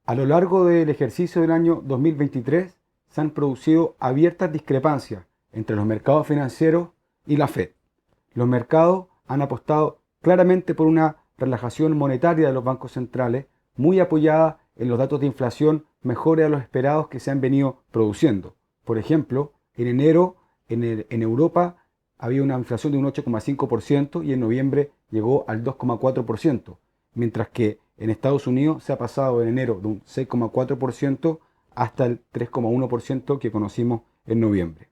A lo largo del ejercicio del año 2023 se han producido abiertas discrepancias entre los mercados financieros y la Fed. Los mercados han apostado claramente por una relajación monetaria de los bancos centrales, muy apoyada en los datos de inflación mejores a los esperados que se han venido produciendo. Por ejemplo, en enero en Europa había una inflación de un 8,5% y en noviembre llegó al 2,4%, mientras que en Estados Unidos se ha pasado en enero de un 6,4% hasta el 3,1% que conocimos en noviembre.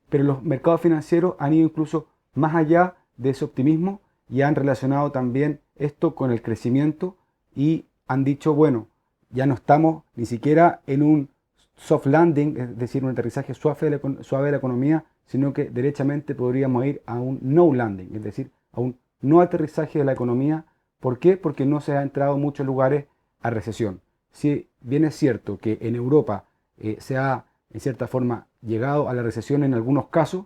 Pero los mercados financieros han ido incluso más allá de ese optimismo y han relacionado también esto con el crecimiento y han dicho, bueno, ya no estamos ni siquiera en un soft landing, es decir, un aterrizaje suave de la economía, sino que derechamente podríamos ir a un no landing, es decir, a un no aterrizaje de la economía. ¿Por qué? Porque no se ha entrado en muchos lugares a recesión. Si bien es cierto que en Europa se ha, en cierta forma, llegado a la recesión en algunos casos,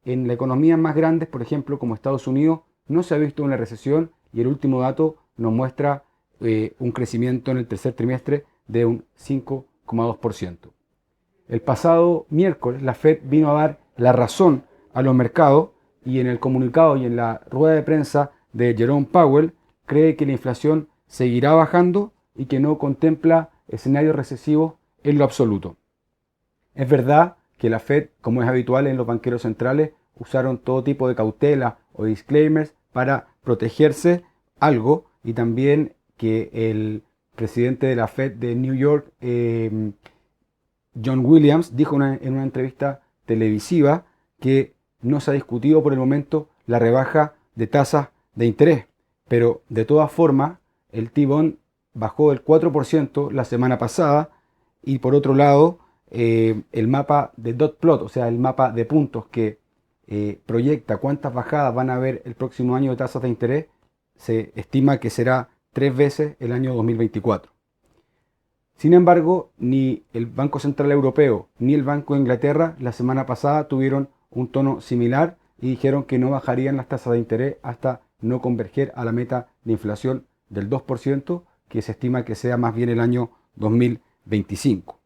en las economías más grandes, por ejemplo, como Estados Unidos, no se ha visto una recesión y el último dato nos muestra un crecimiento en el tercer trimestre de un 5,2%. El pasado miércoles la Fed vino a dar la razón a los mercados y en el comunicado y en la rueda de prensa de Jerome Powell cree que la inflación seguirá bajando y que no contempla escenarios recesivos en lo absoluto. Es verdad que la Fed, como es habitual en los banqueros centrales, usaron todo tipo de cautela o disclaimers para protegerse algo y también que el presidente de la Fed de New York, John Williams, dijo en una entrevista televisiva que no se ha discutido por el momento la rebaja de tasas de interés, pero de todas formas el T-Bond bajó el 4% la semana pasada y por otro lado el mapa de dot plot, o sea, el mapa de puntos que proyecta cuántas bajadas van a haber el próximo año de tasas de interés, se estima que será 3 veces el año 2024. Sin embargo, ni el Banco Central Europeo ni el Banco de Inglaterra la semana pasada tuvieron un tono similar y dijeron que no bajarían las tasas de interés hasta no converger a la meta de inflación del 2%, que se estima que sea más bien el año 2025.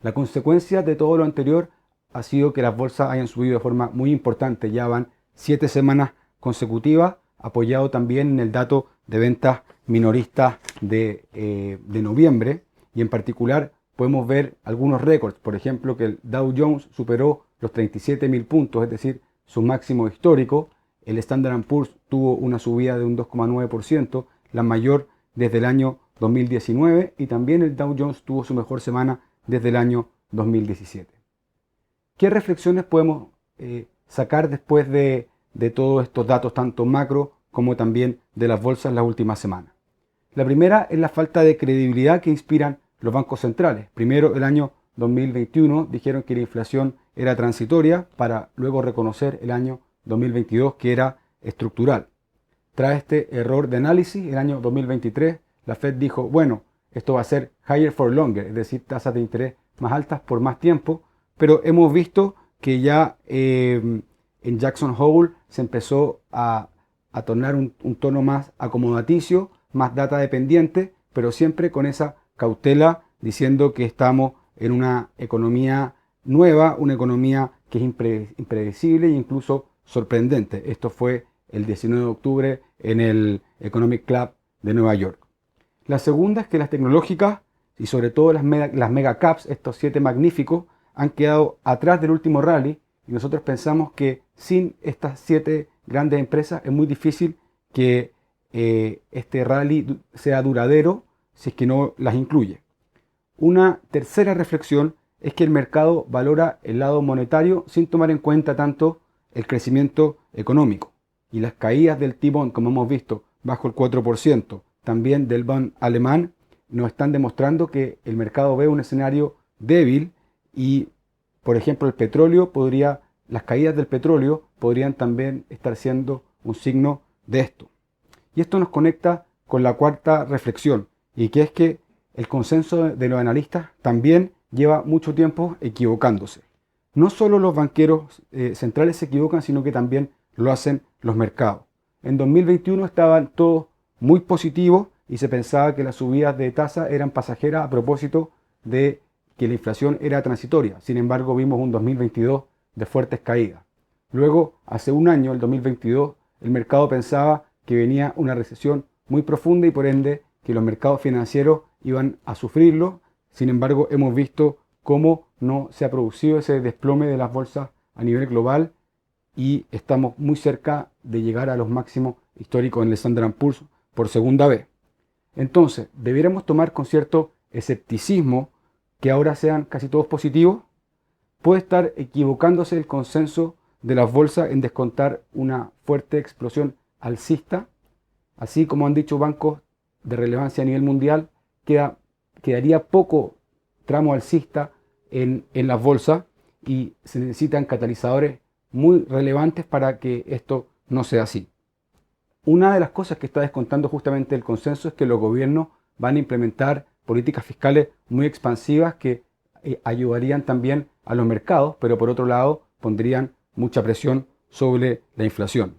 La consecuencia de todo lo anterior ha sido que las bolsas hayan subido de forma muy importante. Ya van 7 semanas consecutivas, apoyado también en el dato de ventas minoristas de noviembre. Y en particular podemos ver algunos récords. Por ejemplo, que el Dow Jones superó los 37.000 puntos, es decir, su máximo histórico. El Standard & Poor's tuvo una subida de un 2,9%, la mayor desde el año 2019. Y también el Dow Jones tuvo su mejor semana desde el año 2017. ¿Qué reflexiones podemos sacar después de todos estos datos, tanto macro como también de las bolsas en las últimas semanas? La primera es la falta de credibilidad que inspiran los bancos centrales. Primero, el año 2021 dijeron que la inflación era transitoria para luego reconocer el año 2022 que era estructural. Tras este error de análisis, el año 2023, la Fed dijo, bueno, esto va a ser higher for longer, es decir, tasas de interés más altas por más tiempo, pero hemos visto que ya en Jackson Hole se empezó a tornar un tono más acomodaticio, más data dependiente, pero siempre con esa cautela diciendo que estamos en una economía nueva, una economía que es impredecible e incluso sorprendente. Esto fue el 19 de octubre en el Economic Club de Nueva York. La segunda es que las tecnológicas y sobre todo las mega caps, estos 7 magníficos, han quedado atrás del último rally y nosotros pensamos que sin estas 7 grandes empresas es muy difícil que este rally sea duradero si es que no las incluye. Una tercera reflexión es que el mercado valora el lado monetario sin tomar en cuenta tanto el crecimiento económico. Y las caídas del T-Bond, como hemos visto, bajo el 4%, también del Bond alemán, nos están demostrando que el mercado ve un escenario débil y, por ejemplo, las caídas del petróleo podrían también estar siendo un signo de esto. Y esto nos conecta con la cuarta reflexión, y que es que el consenso de los analistas también lleva mucho tiempo equivocándose. No solo los banqueros centrales se equivocan, sino que también lo hacen los mercados. En 2021 estaban todos muy positivos y se pensaba que las subidas de tasa eran pasajeras a propósito de que la inflación era transitoria. Sin embargo, vimos un 2022 de fuertes caídas. Luego, hace un año, el 2022, el mercado pensaba que venía una recesión muy profunda y por ende que los mercados financieros iban a sufrirlo. Sin embargo, hemos visto cómo no se ha producido ese desplome de las bolsas a nivel global y estamos muy cerca de llegar a los máximos históricos en el Standard & Poor's por segunda vez. Entonces, debiéramos tomar con cierto escepticismo que ahora sean casi todos positivos. Puede estar equivocándose el consenso de las bolsas en descontar una fuerte explosión alcista. Así como han dicho bancos de relevancia a nivel mundial, quedaría poco tramo alcista en las bolsas y se necesitan catalizadores muy relevantes para que esto no sea así. Una de las cosas que está descontando justamente el consenso es que los gobiernos van a implementar políticas fiscales muy expansivas que ayudarían también a los mercados, pero por otro lado pondrían mucha presión sobre la inflación.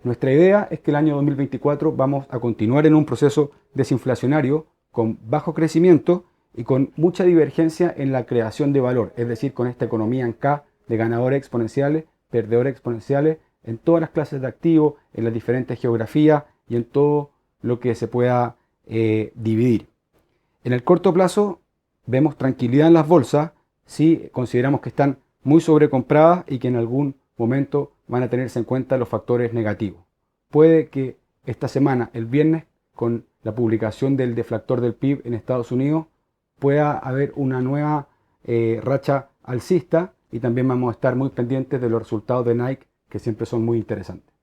Nuestra idea es que el año 2024 vamos a continuar en un proceso desinflacionario con bajo crecimiento y con mucha divergencia en la creación de valor, es decir, con esta economía en K de ganadores exponenciales, perdedores exponenciales, en todas las clases de activos, en las diferentes geografías y en todo lo que se pueda dividir. En el corto plazo vemos tranquilidad en las bolsas si consideramos que están muy sobrecompradas y que en algún momento van a tenerse en cuenta los factores negativos. Puede que esta semana, el viernes, con la publicación del deflactor del PIB en Estados Unidos, pueda haber una nueva racha alcista y también vamos a estar muy pendientes de los resultados de Nike, que siempre son muy interesantes.